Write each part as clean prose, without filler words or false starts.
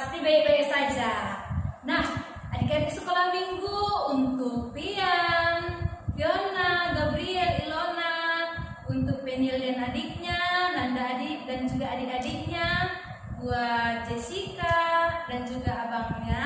pasti baik-baik saja. Nah, adik-adik sekolah minggu untuk Pian, Fiona, Gabriel, Ilona, untuk Penil dan adiknya, Nanda adik dan juga adik-adiknya, buat Jessica dan juga abangnya.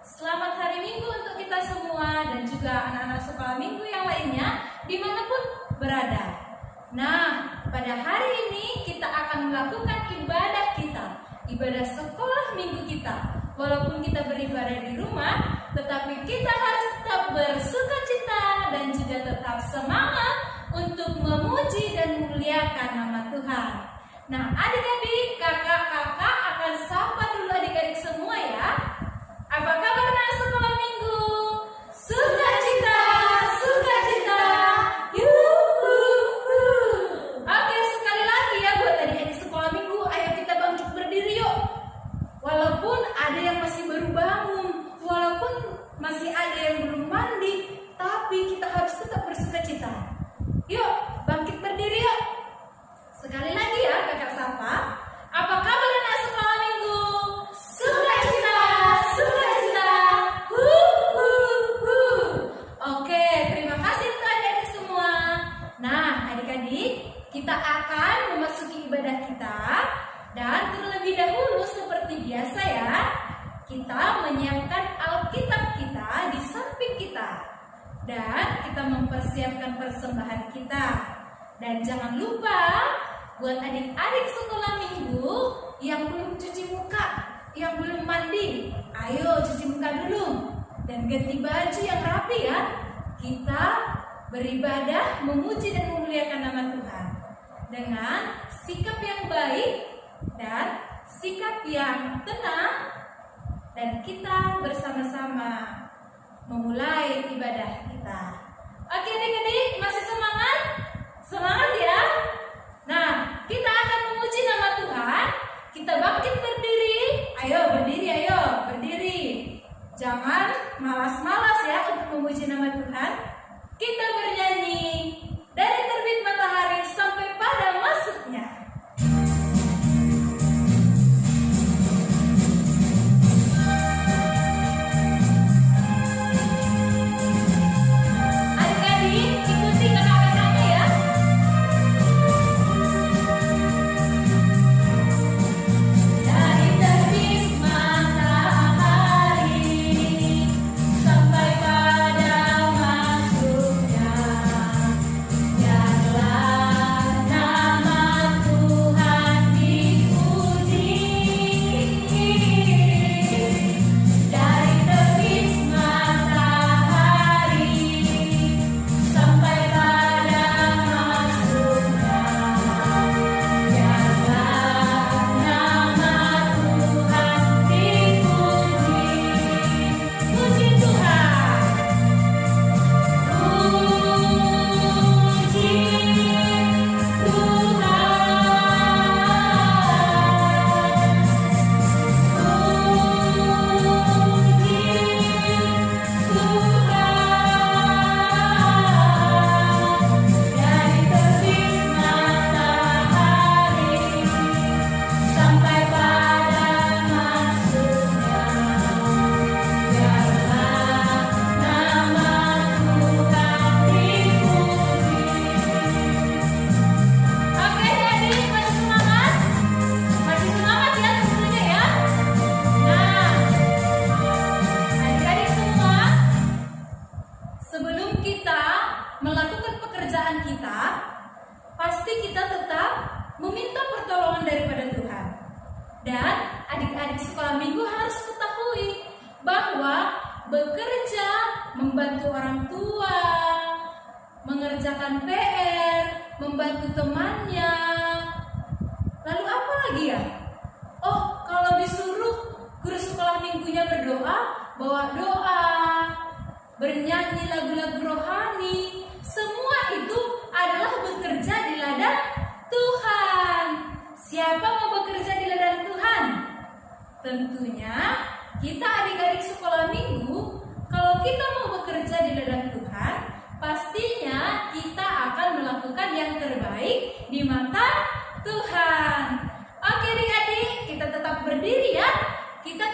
Selamat hari Minggu untuk kita semua dan juga anak-anak sekolah minggu yang lainnya dimanapun berada. Nah, pada hari ini kita akan melakukan ibadah kita, ibadah sekolah minggu kita. Walaupun kita beribadah di rumah, tetapi kita harus tetap bersukacita dan juga tetap semangat untuk memuji dan memuliakan nama Tuhan. Nah, adik-adik, kakak-kakak akan sapa dulu adik-adik semua ya. Apa kabar anak sekolah minggu? Sukacita, sukacita, yuhu. Oke, sekali lagi ya buat adik-adik sekolah minggu, ayo kita bangkit berdiri yuk. Walaupun ada yang masih baru bangun, walaupun masih ada yang belum mandi, tapi kita harus tetap bersukacita. Yuk, bangkit berdiri yuk. Sekali lagi ya kakak sapa. Apa kabar anak sekolah minggu? Sukacita, sukacita, Oke, terima kasih untuk adik-adik semua. Nah, adik-adik, kita akan memasuki ibadah kita. Dan terlebih dahulu seperti biasa ya, kita menyiapkan Alkitab kita di samping kita. Dan kita mempersiapkan persembahan kita. Dan jangan lupa buat adik-adik sekolah minggu yang belum cuci muka, yang belum mandi, ayo cuci muka dulu. Dan ganti baju yang rapi ya. Kita beribadah, memuji dan memuliakan nama Tuhan. Dengan sikap yang baik dan sikap yang tenang, dan kita bersama-sama memulai ibadah kita. Oke adik-adik, masih semangat? Semangat ya? Nah, kita akan memuji nama Tuhan. Kita bangkit berdiri. Ayo berdiri, ayo berdiri. Jangan malas-malas ya untuk memuji nama Tuhan. Kita bernyanyi dari terbit matahari sampai pada masuknya. Bekerja, membantu orang tua, mengerjakan PR, membantu temannya. Lalu apa lagi ya? Oh, kalau disuruh guru sekolah minggunya berdoa, bawa doa, bernyanyi lagu-lagu rohani, semua itu adalah bekerja di ladang Tuhan. Siapa mau bekerja di ladang Tuhan? Tentunya kita adik-adik sekolah minggu. Kalau kita mau bekerja di ladang Tuhan, pastinya kita akan melakukan yang terbaik di mata Tuhan. Oke adik-adik, kita tetap berdiri ya. Kita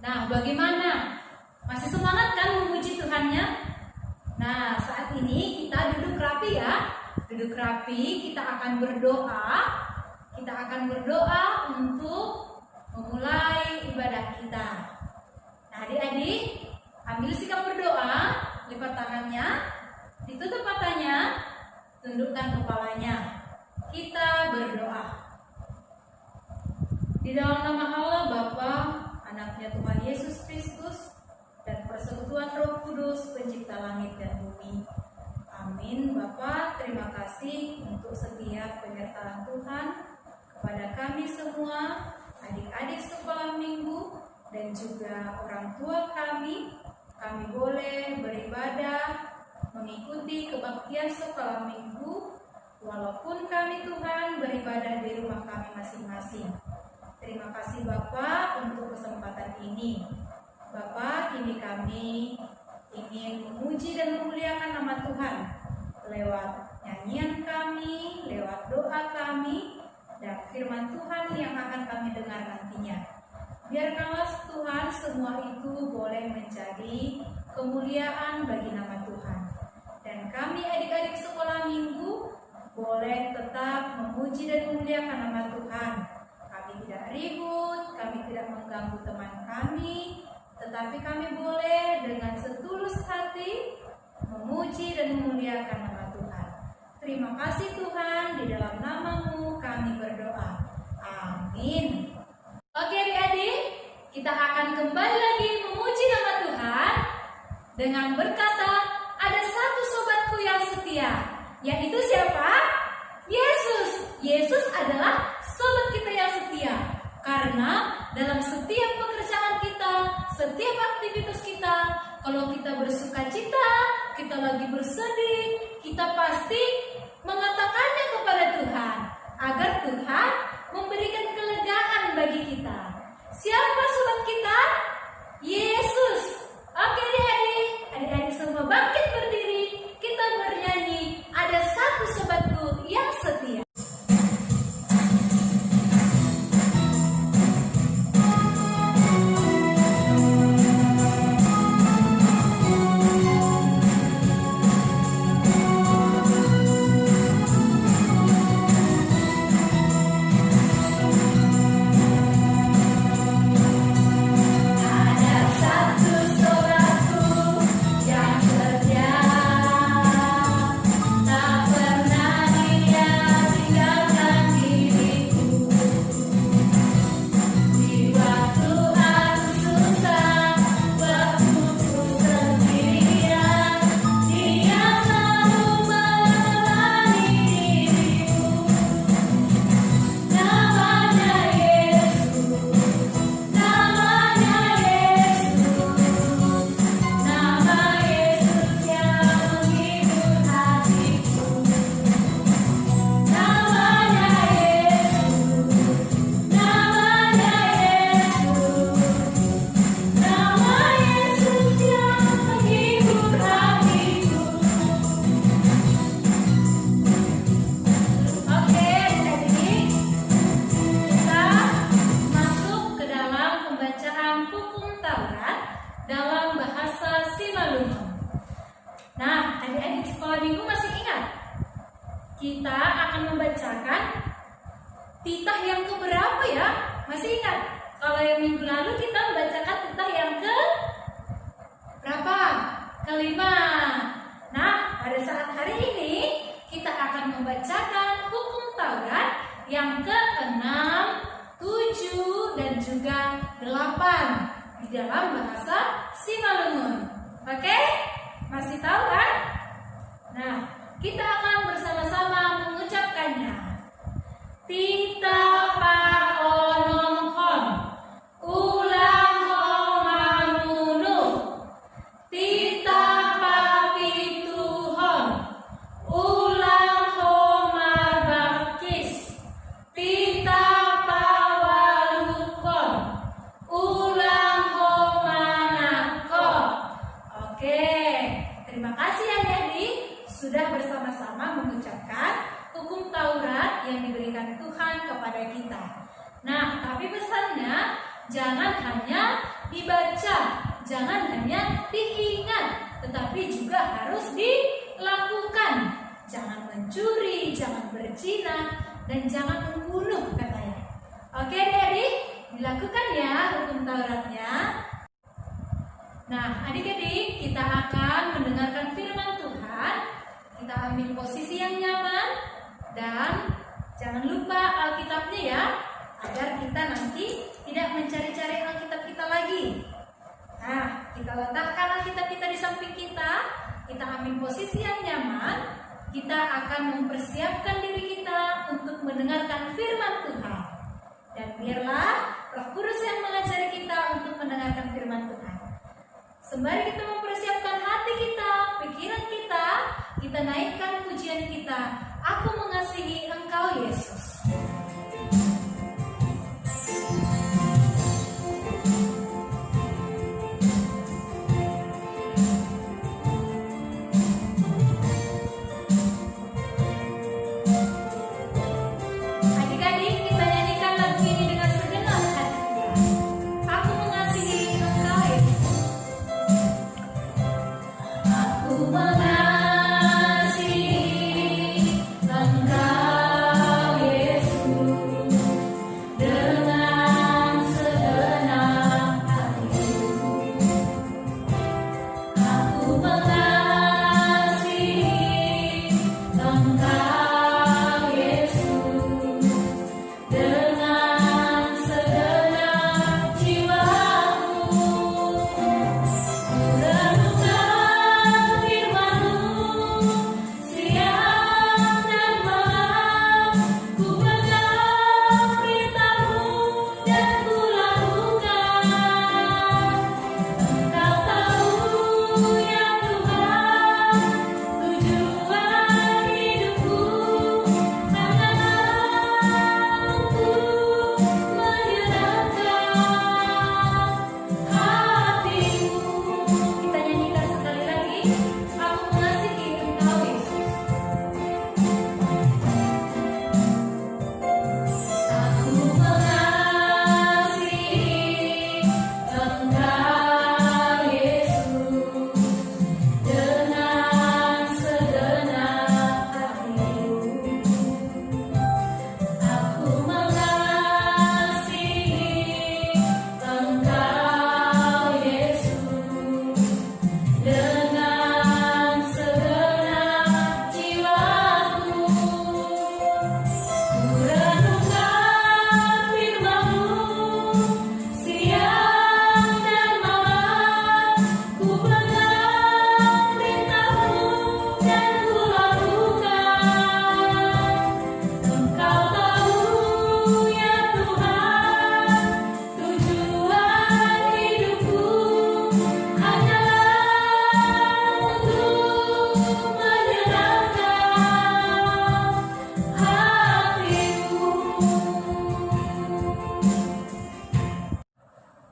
Nah, bagaimana? Masih semangat kan memuji Tuhannya? Nah, saat ini kita duduk rapi ya. Duduk rapi, kita akan berdoa. Kita akan berdoa untuk memulai ibadah kita. Nah, adik-adik, ambil sikap berdoa, lipat tangannya, ditutup matanya, tundukkan kepalanya. Kita berdoa. Di dalam nama Allah Bapa, Anaknya Tuhan Yesus Kristus, dan persekutuan Roh Kudus, Pencipta langit dan bumi. Amin. Bapa, terima kasih untuk setiap penyertaan Tuhan kepada kami semua, adik-adik sekolah minggu, dan juga orang tua kami. Kami boleh beribadah, mengikuti kebaktian sekolah minggu, walaupun kami Tuhan beribadah di rumah kami masing-masing. Terima kasih Bapak untuk kesempatan ini. Bapak, kini kami ingin memuji dan memuliakan nama Tuhan lewat nyanyian kami, lewat doa kami, dan firman Tuhan yang akan kami dengar nantinya. Biarkanlah Tuhan semua itu boleh menjadi kemuliaan bagi nama Tuhan. Dan kami adik-adik sekolah minggu boleh tetap memuji dan memuliakan nama Tuhan. Kami tidak ribut, kami tidak mengganggu teman kami, tetapi kami boleh dengan setulus hati memuji dan memuliakan nama Tuhan. Terima kasih Tuhan, di dalam nama-Mu kami berdoa. Amin. Oke adik-adik, kita akan kembali lagi memuji nama Tuhan dengan berkata, ada satu sobatku yang setia, yaitu siapa? Yesus. Yesus adalah sobat kita yang setia. Karena dalam setiap pekerjaan kita, setiap aktivitas kita, kalau kita bersuka cita, kita lagi bersedih, kita pasti mengatakannya kepada Tuhan, agar Tuhan memberikan kelegaan bagi kita. Siapa sobat kita? Yesus. Oke adik-adik semua bangkit berdiri, kita bernyanyi, ada satu sobatku yang setia. Kita akan membacakan titah yang keberapa ya? Masih ingat? Kalau yang minggu lalu kita membacakan titah yang ke berapa? Kelima. Nah, pada saat hari ini kita akan membacakan hukum Taurat yang ke-6, 7, dan juga 8 di dalam bahasa Simalungun. Oke? Masih tahu kan? Nah, kita akan bersama-sama mengucapkannya. Tita pa onom hon, ulang hon mamunu. Tita pa pitu hon, ulang hon marbakis. Tita pa walukon, ulang hon manako. Oke, terima kasih adik-adik sudah bersama-sama mengucapkan hukum Taurat yang diberikan Tuhan kepada kita. Nah, tapi pesannya jangan hanya dibaca, jangan hanya diingat, tetapi juga harus dilakukan. Jangan mencuri, jangan berzina, dan jangan membunuh katanya. Oke adik-adik, dilakukan ya hukum Tauratnya. Nah adik-adik, kita akan mendengarkan firman Tuhan. Kita ambil posisi yang nyaman dan jangan lupa Alkitabnya ya, agar kita nanti tidak mencari-cari Alkitab kita lagi. Nah, kita letakkan Alkitab kita di samping kita ambil posisi yang nyaman, kita akan mempersiapkan diri kita untuk mendengarkan firman Tuhan. Dan biarlah Roh Kudus yang mengajari kita untuk mendengarkan firman Tuhan. Sembari kita mempersiapkan hati kita, pikiran kita, kita naikkan pujian kita. Aku mengasihi Engkau Yesus.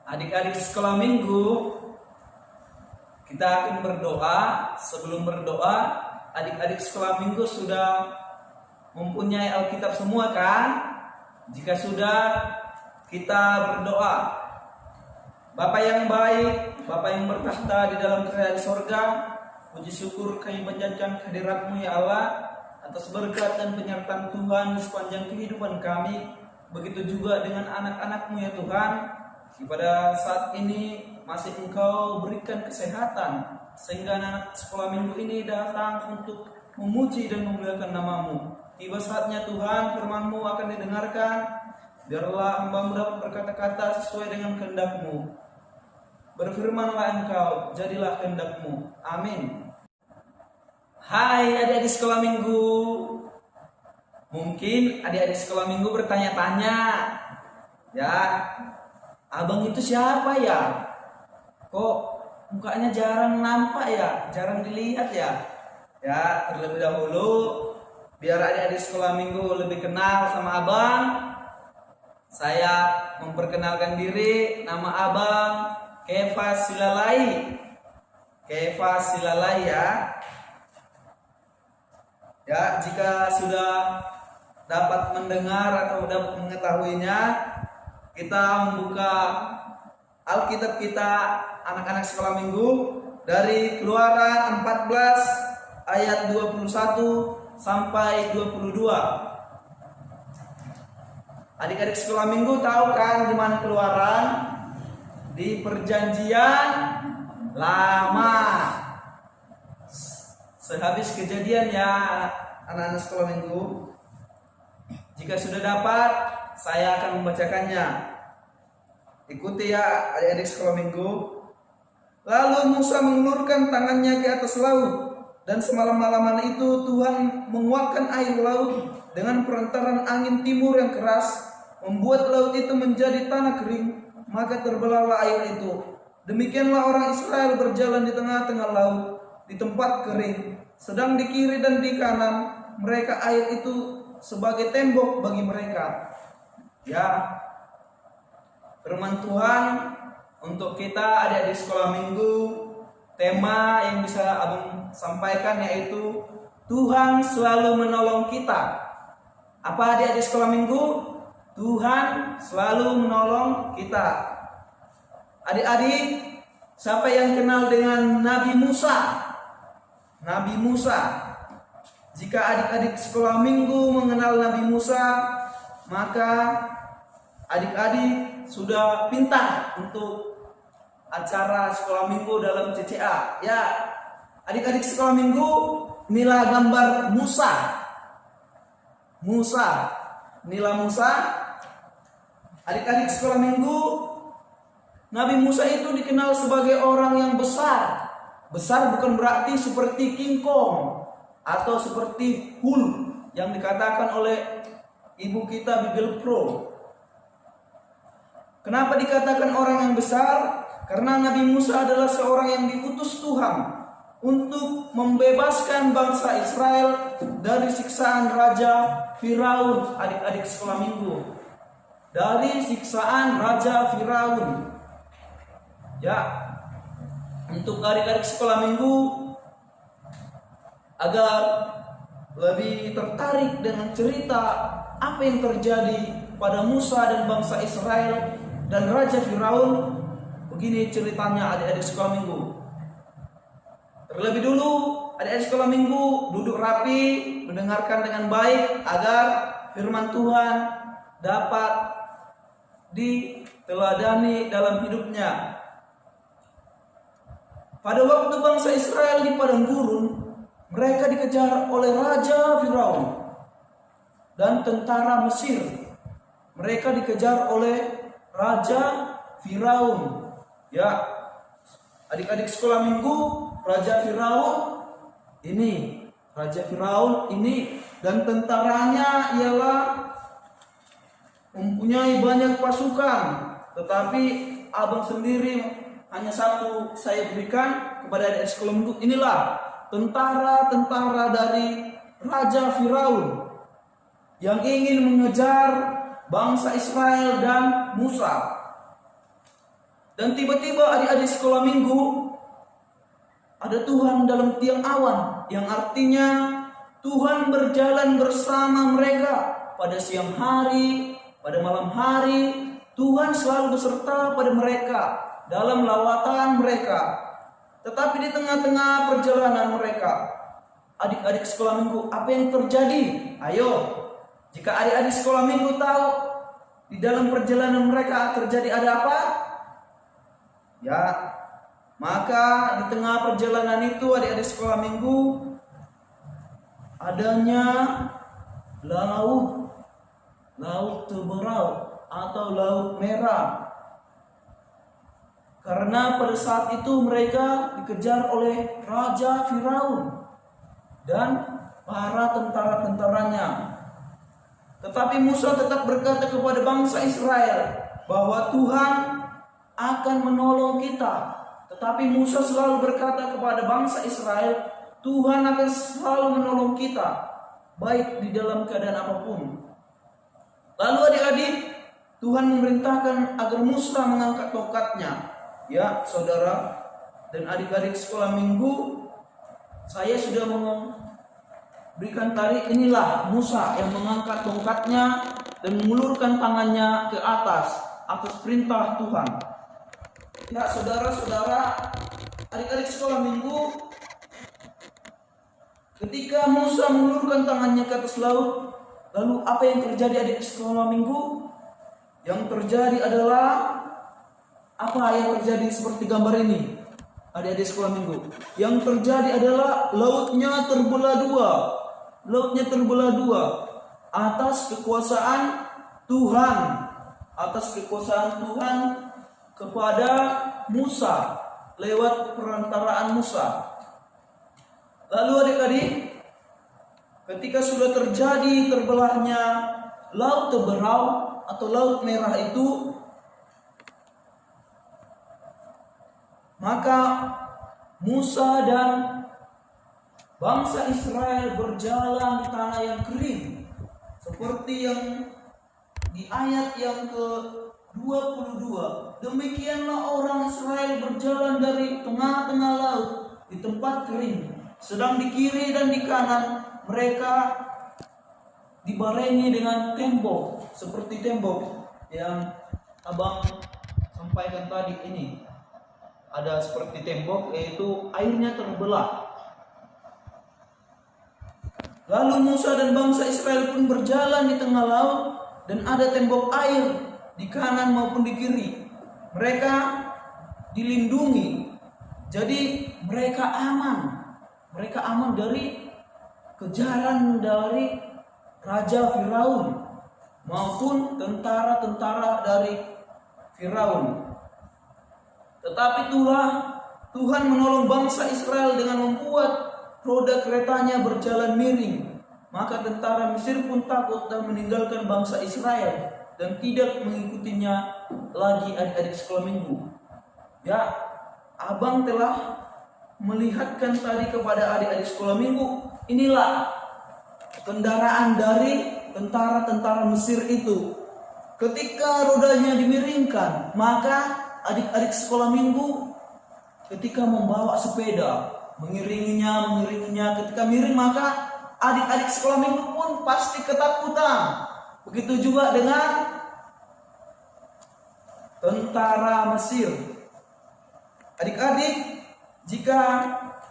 Adik-adik sekolah minggu, kita akan berdoa. Sebelum berdoa, adik-adik sekolah minggu sudah mempunyai Alkitab semua kan? Jika sudah, kita berdoa. Bapa yang baik, Bapa yang bertahta di dalam kerajaan sorga, puji syukur kami panjatkan kehadirat-Mu ya Allah, atas berkat dan penyertaan Tuhan di sepanjang kehidupan kami. Begitu juga dengan anak-anak-Mu ya Tuhan. Pada saat ini masih Engkau berikan kesehatan, sehingga anak sekolah minggu ini datang untuk memuji dan memuliakan nama-Mu. Tiba saatnya Tuhan, firman-Mu akan didengarkan. Biarlah hamba-Mu dapat berkata-kata sesuai dengan kehendak-Mu. Berfirmanlah Engkau, jadilah kehendak-Mu. Amin. Hai adik-adik sekolah minggu. Mungkin adik-adik sekolah minggu bertanya-tanya, ya, abang itu siapa ya? Kok mukanya jarang nampak ya? Jarang dilihat ya? Ya, terlebih dahulu biar adik-adik sekolah minggu lebih kenal sama abang, saya memperkenalkan diri. Nama abang Kefas Silalai. Kefas Silalai ya. Ya, jika sudah dapat mendengar atau dapat mengetahuinya, kita membuka Alkitab kita anak-anak sekolah minggu dari Keluaran 14 ayat 21 sampai 22. Adik-adik sekolah minggu tahu kan di mana Keluaran? Di Perjanjian Lama. Sehabis kejadian ya anak-anak sekolah minggu. Jika sudah dapat, saya akan membacakannya. Ikuti ya adik-adik sekolah minggu. Lalu Musa mengulurkan tangannya ke atas laut, dan semalam-malaman itu Tuhan menguapkan air laut dengan perantaran angin timur yang keras, membuat laut itu menjadi tanah kering, maka terbelahlah air itu. Demikianlah orang Israel berjalan di tengah-tengah laut, di tempat kering, sedang di kiri dan di kanan mereka air itu sebagai tembok bagi mereka. Ya, firman Tuhan untuk kita adik-adik sekolah minggu, tema yang bisa Abang sampaikan yaitu Tuhan selalu menolong kita. Apa adik-adik sekolah minggu? Tuhan selalu menolong kita. Adik-adik, siapa yang kenal dengan Nabi Musa? Nabi Musa. Jika adik-adik sekolah minggu mengenal Nabi Musa, maka adik-adik sudah pintar untuk acara sekolah minggu dalam CCA. Ya, adik-adik sekolah minggu, inilah gambar Musa. Inilah Musa. Adik-adik sekolah minggu, Nabi Musa itu dikenal sebagai orang yang besar. Besar bukan berarti seperti King Kong atau seperti Hulk yang dikatakan oleh ibu kita Bibil Pro. Kenapa dikatakan orang yang besar? Karena Nabi Musa adalah seorang yang diutus Tuhan untuk membebaskan bangsa Israel dari siksaan Raja Firaun. Adik-adik sekolah minggu, dari siksaan Raja Firaun. Ya, untuk adik-adik sekolah minggu agar lebih tertarik dengan cerita apa yang terjadi pada Musa dan bangsa Israel dan Raja Firaun, begini ceritanya adik-adik sekolah minggu. Terlebih dulu adik-adik sekolah minggu duduk rapi, mendengarkan dengan baik agar firman Tuhan dapat diteladani dalam hidupnya. Pada waktu bangsa Israel di padang gurun, mereka dikejar oleh Raja Firaun dan tentara Mesir. Mereka dikejar oleh Raja Firaun. Ya, adik-adik sekolah minggu, Raja Firaun ini dan tentaranya ialah mempunyai banyak pasukan, tetapi abang sendiri hanya satu saya berikan kepada adik sekolah minggu. Inilah tentara-tentara dari Raja Firaun yang ingin mengejar bangsa Israel dan Musa. Dan tiba-tiba adik-adik sekolah minggu, ada Tuhan dalam tiang awan, yang artinya Tuhan berjalan bersama mereka pada siang hari, pada malam hari. Tuhan selalu beserta pada mereka dalam lawatan mereka. Tetapi di tengah-tengah perjalanan mereka, adik-adik sekolah minggu, apa yang terjadi? Ayo, jika adik-adik sekolah minggu tahu di dalam perjalanan mereka terjadi ada apa? Ya, maka di tengah perjalanan itu adik-adik sekolah minggu adanya laut Teberau atau laut merah. Karena pada saat itu mereka dikejar oleh Raja Firaun dan para tentara-tentaranya. Tetapi Musa tetap berkata kepada bangsa Israel bahwa Tuhan akan menolong kita. Tetapi Musa selalu berkata kepada bangsa Israel, Tuhan akan selalu menolong kita, baik di dalam keadaan apapun. Lalu adik-adik, Tuhan memerintahkan agar Musa mengangkat tongkatnya. Ya, saudara dan adik-adik sekolah minggu, saya sudah memberikan tadi. Inilah Musa yang mengangkat tongkatnya dan mengulurkan tangannya ke atas. atas perintah Tuhan. Ya, saudara-saudara, adik-adik sekolah minggu, ketika Musa mengulurkan tangannya ke atas laut, lalu apa yang terjadi adik sekolah minggu? Yang terjadi adalah apa yang terjadi seperti gambar ini, adik-adik sekolah minggu. Yang terjadi adalah lautnya terbelah dua. Lautnya terbelah dua atas kekuasaan Tuhan, atas kekuasaan Tuhan kepada Musa lewat perantaraan Musa. Lalu adik-adik, ketika sudah terjadi terbelahnya laut Teberau atau laut merah itu, maka Musa dan bangsa Israel berjalan di tanah yang kering, seperti yang di ayat yang ke-22. Demikianlah orang Israel berjalan dari tengah-tengah laut di tempat kering, sedang di kiri dan di kanan mereka dibarengi dengan tembok, seperti tembok yang abang sampaikan tadi ini. Ada seperti tembok, yaitu airnya terbelah. Lalu Musa dan bangsa Israel pun berjalan di tengah laut, dan ada tembok air di kanan maupun di kiri. Mereka dilindungi, jadi mereka aman. Mereka aman dari kejaran dari Raja Firaun maupun tentara-tentara dari Firaun. Tetapi Tuhan menolong bangsa Israel dengan membuat roda keretanya berjalan miring. Maka tentara Mesir pun takut dan meninggalkan bangsa Israel dan tidak mengikutinya lagi, adik-adik sekolah minggu. Ya, abang telah melihatkan tadi kepada adik-adik sekolah minggu, inilah kendaraan dari tentara-tentara Mesir itu. Ketika rodanya dimiringkan, maka adik-adik sekolah minggu ketika membawa sepeda mengiringinya, ketika miring maka adik-adik sekolah minggu pun pasti ketakutan. Begitu juga dengan tentara Mesir. Adik-adik, jika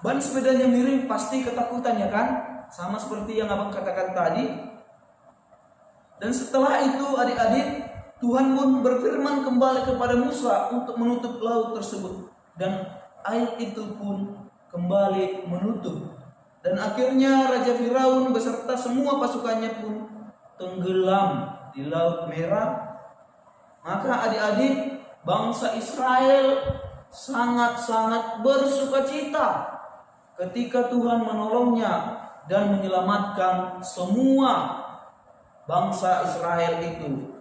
ban sepedanya miring pasti ketakutan, ya kan? Sama seperti yang abang katakan tadi. Dan setelah itu adik-adik, Tuhan pun berfirman kembali kepada Musa untuk menutup laut tersebut, dan air itu pun kembali menutup. Dan akhirnya Raja Firaun beserta semua pasukannya pun tenggelam di Laut Merah. Maka adik-adik, bangsa Israel sangat-sangat bersukacita ketika Tuhan menolongnya dan menyelamatkan semua bangsa Israel itu.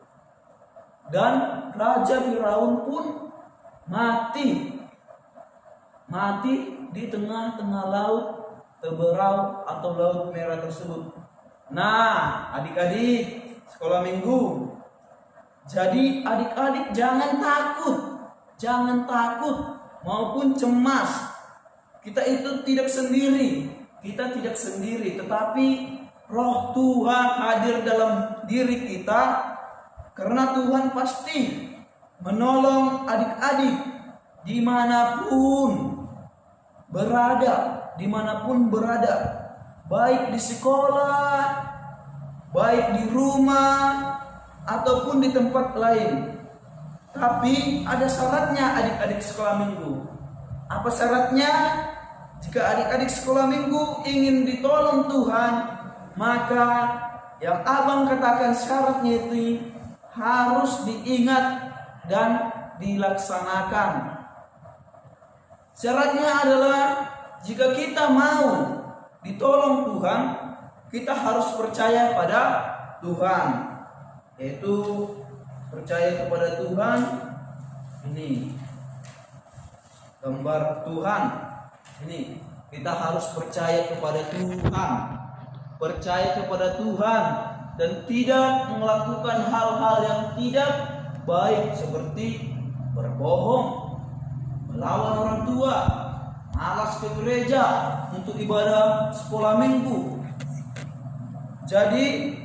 Dan Raja Firaun pun mati di tengah-tengah laut Teberau atau Laut Merah tersebut. Nah, adik-adik sekolah minggu, jadi adik-adik jangan takut maupun cemas. Kita itu tidak sendiri, tetapi Roh Tuhan hadir dalam diri kita, karena Tuhan pasti menolong adik-adik dimanapun berada, baik di sekolah, baik di rumah, ataupun di tempat lain. Tapi ada syaratnya adik-adik sekolah minggu. Apa syaratnya? Jika adik-adik sekolah minggu ingin ditolong Tuhan, maka yang abang katakan syaratnya itu harus diingat dan dilaksanakan. Syaratnya adalah jika kita mau ditolong Tuhan, kita harus percaya pada Tuhan. Yaitu percaya kepada Tuhan. Ini gambar Tuhan. Ini kita harus percaya kepada Tuhan. Percaya kepada Tuhan dan tidak melakukan hal-hal yang tidak baik seperti berbohong, melawan orang tua, malas ke gereja untuk ibadah sekolah minggu. Jadi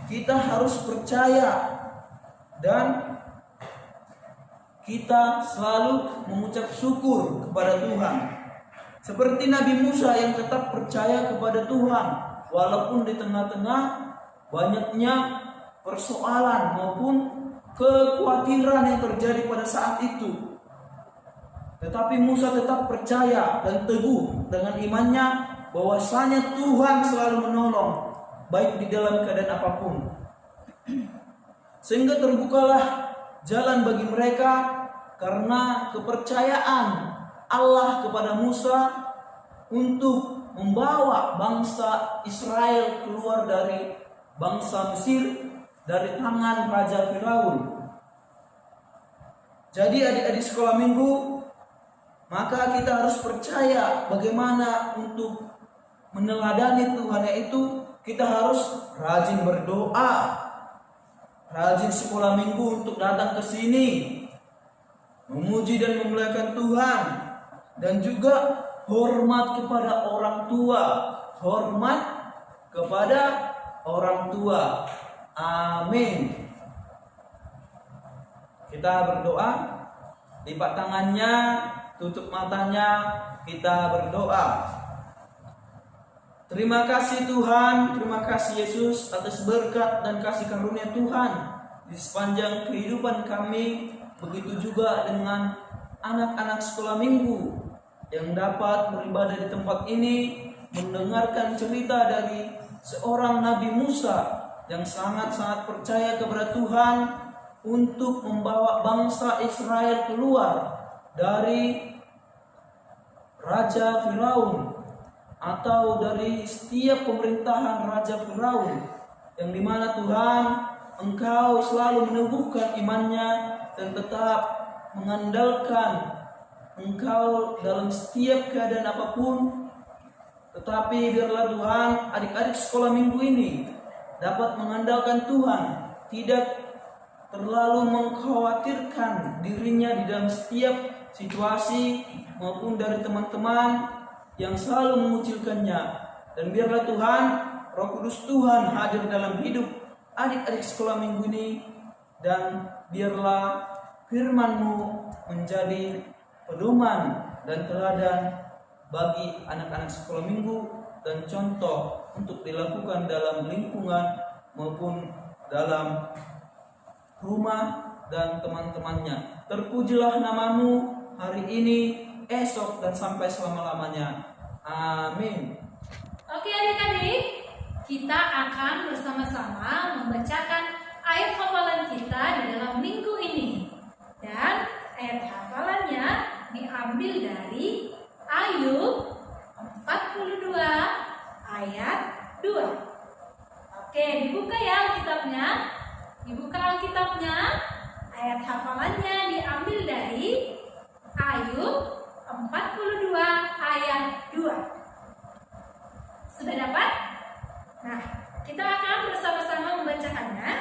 kita harus percaya dan kita selalu mengucap syukur kepada Tuhan. Seperti Nabi Musa yang tetap percaya kepada Tuhan walaupun di tengah-tengah banyaknya persoalan maupun kekhawatiran yang terjadi pada saat itu. Tetapi Musa tetap percaya dan teguh dengan imannya bahwasanya Tuhan selalu menolong baik di dalam keadaan apapun. Sehingga terbukalah jalan bagi mereka karena kepercayaan Allah kepada Musa untuk membawa bangsa Israel keluar dari bangsa Mesir dari tangan Raja Firaun. Jadi adik-adik sekolah minggu, maka kita harus percaya bagaimana untuk meneladani Tuhan, yaitu kita harus rajin berdoa, rajin sekolah minggu untuk datang ke sini, memuji dan memuliakan Tuhan, dan juga hormat kepada orang tua, hormat kepada orang tua. Amin. Kita berdoa, lipat tangannya, tutup matanya, kita berdoa. Terima kasih Tuhan, terima kasih Yesus atas berkat dan kasih karunia Tuhan di sepanjang kehidupan kami. Begitu juga dengan anak-anak sekolah minggu yang dapat beribadah di tempat ini, mendengarkan cerita dari seorang Nabi Musa yang sangat-sangat percaya kepada Tuhan untuk membawa bangsa Israel keluar dari Raja Firaun atau dari setiap pemerintahan Raja Firaun, yang dimana Tuhan Engkau selalu meneguhkan imannya dan tetap mengandalkan Engkau dalam setiap keadaan apapun. Tetapi biarlah Tuhan adik-adik sekolah minggu ini dapat mengandalkan Tuhan, tidak terlalu mengkhawatirkan dirinya di dalam setiap situasi maupun dari teman-teman yang selalu mengucilkannya. Dan biarlah Tuhan, Roh Kudus Tuhan hadir dalam hidup adik-adik sekolah minggu ini, dan biarlah firman-Mu menjadi pedoman dan teladan bagi anak-anak sekolah minggu dan contoh untuk dilakukan dalam lingkungan maupun dalam rumah dan teman-temannya. Terpujilah nama-Mu hari ini, esok, dan sampai selama-lamanya. Amin. Oke adik-adik, kita akan bersama-sama membacakan ayat hafalan kita di dalam minggu ini. Dan ayat hafalannya diambil dari Ayub 42 ayat 2. Oke, dibuka ya Alkitabnya. Dibuka Alkitabnya. Ayat hafalannya diambil dari Ayub 42 ayat 2. Sudah dapat? Nah, kita akan bersama-sama membacakannya.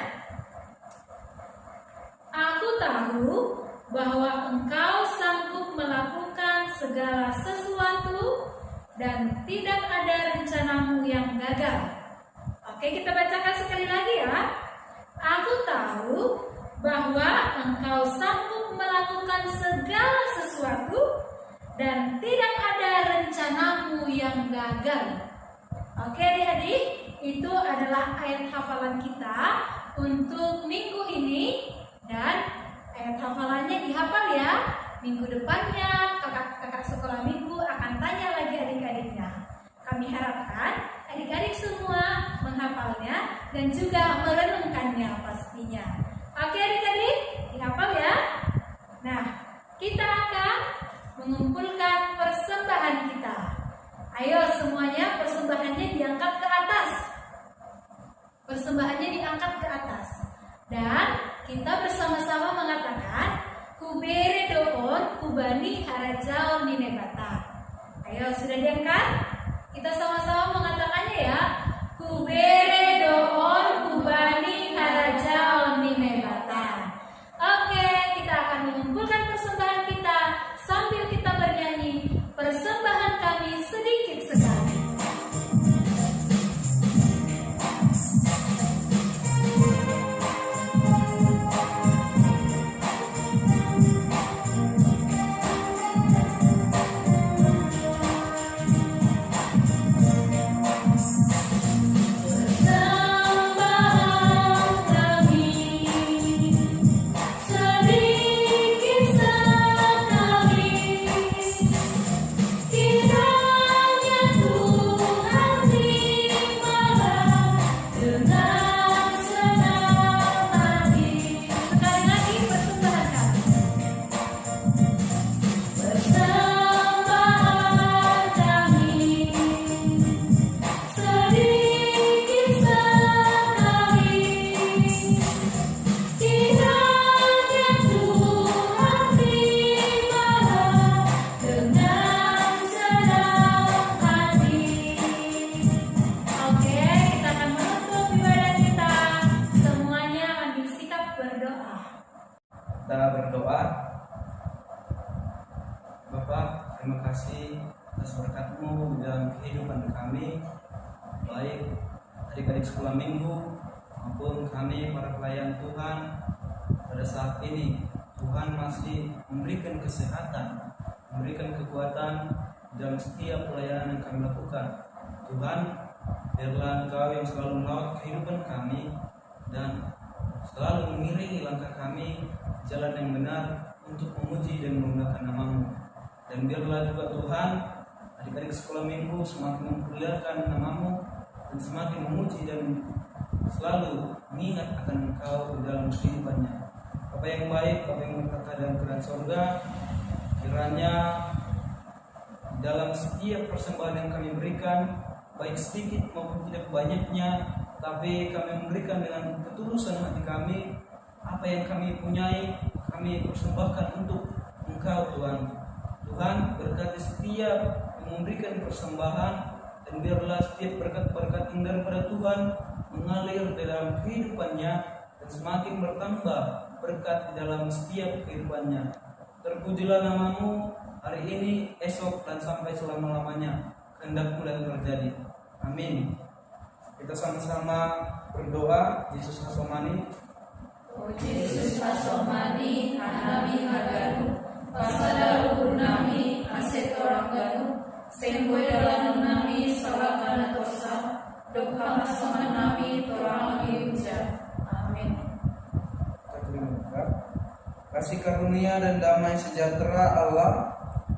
Aku tahu bahwa Engkau sanggup melakukan segala sesuatu dan tidak ada rencanamu yang gagal. Oke, kita bacakan sekali lagi ya. Aku tahu bahwa Engkau sanggup melakukan segala sesuatu dan tidak ada rencanamu yang gagal. Oke adik-adik, itu adalah ayat hafalan kita untuk minggu ini. Dan ayat hafalannya dihafal ya. Minggu depannya kakak-kakak sekolah minggu akan tanya lagi adik-adiknya. Kami harapkan adik-adik semua menghafalnya dan juga merenungkannya pastinya. Oke adik-adik, dihafal ya. Nah, kita akan mengumpulkan persembahan kita. Ayo semuanya, persembahannya diangkat ke atas. Persembahannya diangkat ke atas. Dan kita bersama-sama mengatakan Kubere doon kubani harajaon ninebata. Ayo, sudah diangkat? Kita sama-sama mengatakannya ya. Kubere doon kubani harajaon ninebata. Oke, kita akan mengumpulkan persembahan kita sambil kita bernyanyi persembahan kami sedikit sekali. terima kasih atas berkat-Mu di dalam kehidupan kami, baik adik-adik sekolah minggu maupun kami para pelayan Tuhan. Pada saat ini Tuhan masih memberikan kesehatan, memberikan kekuatan dalam setiap pelayanan yang kami lakukan. Tuhan, biarlah Engkau yang selalu melawat kehidupan kami dan selalu mengiringi langkah kami jalan yang benar untuk memuji dan menggunakan nama-Mu. Dan biarlah juga Tuhan, adik-adik sekolah minggu semakin memperlihatkan nama-Mu dan semakin memuji dan selalu mengingat akan Engkau di dalam kehidupannya. Bapa yang baik, Bapa yang berkata dalam kerajaan surga, kiranya dalam setiap persembahan yang kami berikan, baik sedikit maupun tidak banyaknya, tapi kami memberikan dengan ketulusan hati kami. Apa yang kami punyai, kami persembahkan untuk Engkau Tuhan. Tuhan, berkati setiap yang memberikan persembahan, dan biarlah setiap berkat-berkat yang daripada Tuhan mengalir di dalam kehidupannya dan semakin bertambah berkat di dalam setiap kehidupannya. Terpujilah nama-Mu hari ini, esok, dan sampai selama-lamanya. Kehendak-Mu yang terjadi. Amin. Kita sama-sama berdoa. Yesus Hasomani. O Yesus Hasomani, hanami hagaru, pasadaru nami, asetorang garu, semboy dalam nami, salakana tosa, doka sama nami, torang diuja. Amin. Kasih karunia dan damai sejahtera Allah,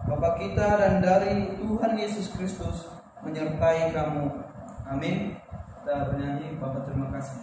Bapa kita dan dari Tuhan Yesus Kristus menyertai kamu. Amin. Kita bernyanyi, Bapa terima kasih.